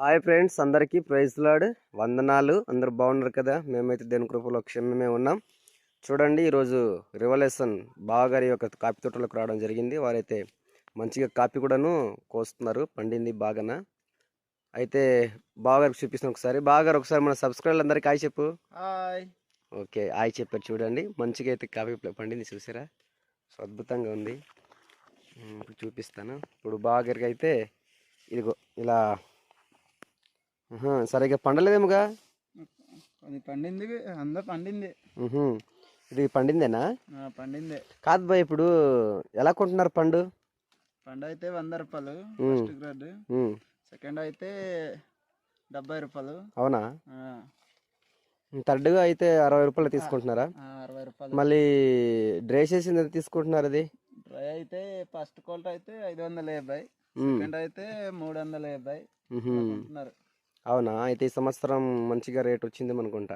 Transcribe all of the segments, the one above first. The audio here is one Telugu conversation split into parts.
హాయ్ ఫ్రెండ్స్, అందరికీ ప్రైజ్ లార్డ్, వందనాలు. అందరూ బాగున్నారు కదా? మేమైతే దేవుని కృపలో క్షేమమే ఉన్నాం. చూడండి, ఈరోజు రివల్యూషన్ బావగారి యొక్క కాఫీ తోటలోకి రావడం జరిగింది. వారైతే మంచిగా కాఫీ కూడాను కోస్తున్నారు, పండింది బాగాన. అయితే బావగారికి చూపిస్తాను ఒకసారి. బావగారు ఒకసారి మన సబ్స్క్రైబర్లు అందరికీ హాయ్ చెప్పు. హాయ్. ఓకే, హాయ్ చెప్పారు. చూడండి, మంచిగా అయితే కాఫీ పండింది, చూసారా? సో అద్భుతంగా ఉంది. ఇప్పుడు చూపిస్తాను. ఇప్పుడు బావగారికి అయితే ఇదిగో ఇలా సరిగ్గా పండలేదేముగా. అది పండింది, అందరూ పండింది. ఇది పండిందేనా? పండిందే. కాదు బాయ్, ఇప్పుడు ఎలా కొంటున్నారు పండు? పండు అయితే 100 రూపాయలు ఫస్ట్ గ్రేడ్, సెకండ్ అయితే 70 రూపాయలు. అవునా? థర్డ్గా అయితే 60 రూపాయలు తీసుకుంటున్నారా? 60 రూపాయలు. మళ్ళీ డ్రై చేసింది ఎంత తీసుకుంటున్నారు? అది డ్రై అయితే ఫస్ట్ క్వాలిటీ అయితే 550, సెకండ్ అయితే 350 అనుకుంటున్నారు. అవునా? అయితే ఈ సంవత్సరం మంచిగా రేట్ వచ్చింది అనుకుంటా.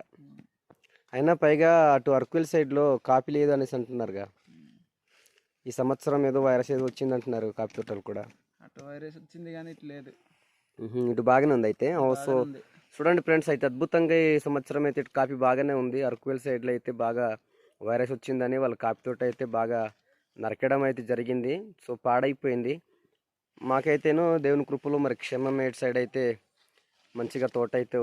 అయినా పైగా అటు అరకుల్ సైడ్లో కాపీ లేదు అనేసి అంటున్నారుగా. ఈ సంవత్సరం ఏదో వైరస్ ఏదో వచ్చింది అంటున్నారు కాపీ తోటలు కూడా. అటు వైరస్ వచ్చింది కానీ ఇటు లేదు. ఇటు బాగానే ఉంది అయితే. సో చూడండి ఫ్రెండ్స్, అయితే అద్భుతంగా ఈ సంవత్సరం అయితే ఇటు కాపీ బాగానే ఉంది. అరకుల్ సైడ్లో అయితే బాగా వైరస్ వచ్చిందని వాళ్ళ కాపీ తోట అయితే బాగా నరకడం అయితే జరిగింది. సో పాడైపోయింది. మాకైతేనో దేవుని కృపలో మరి క్షేమమేట్ సైడ్ అయితే మంచిగా తోట అయితే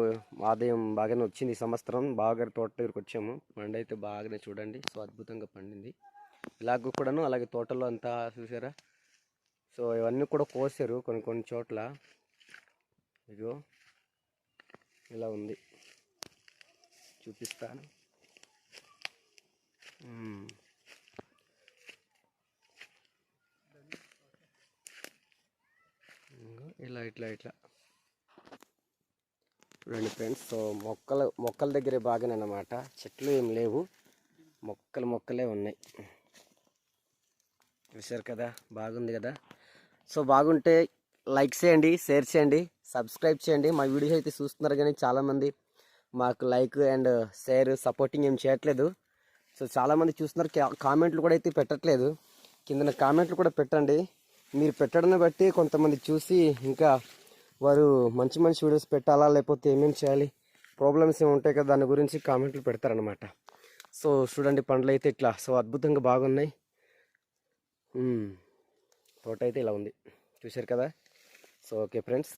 ఆదాయం బాగానే వచ్చింది. ఈ సంవత్సరం బాగా తోట దగ్గరికి వచ్చాము. పండు అయితే బాగానే చూడండి. సో అద్భుతంగా పండింది. ఇలాగ కూడాను అలాగే తోటలో అంతా చూసారా? సో ఇవన్నీ కూడా కోసారు కొన్ని కొన్ని చోట్ల. ఇదిగో ఇలా ఉంది, చూపిస్తాను. ఇలా ఇట్లా ఇట్లా చూడండి ఫ్రెండ్స్. సో మొక్కల దగ్గరే బాగానే అన్నమాట. చెట్లు ఏం లేవు, మొక్కలే ఉన్నాయి. చూసారు కదా? బాగుంది కదా? సో బాగుంటే లైక్ చేయండి, షేర్ చేయండి, సబ్స్క్రైబ్ చేయండి. మా వీడియో అయితే చూస్తున్నారు కానీ చాలామంది మాకు లైక్ అండ్ షేర్ సపోర్టింగ్ ఏం చేయట్లేదు. సో చాలామంది చూస్తున్నారు, కామెంట్లు కూడా అయితే పెట్టట్లేదు. కింద కామెంట్లు కూడా పెట్టండి. మీరు పెట్టడాన్ని బట్టి కొంతమంది చూసి ఇంకా వారు మంచి మంచి వీడియోస్ పెట్టాలా, లేకపోతే ఏమేమి చేయాలి, ప్రాబ్లమ్స్ ఏమి ఉంటాయి కదా, దాని గురించి కామెంట్లు పెడతారనమాట. సో చూడండి, పండ్లు అయితే ఇట్లా సో అద్భుతంగా బాగున్నాయి. తోట అయితే ఇలా ఉంది, చూశారు కదా? So okay friends.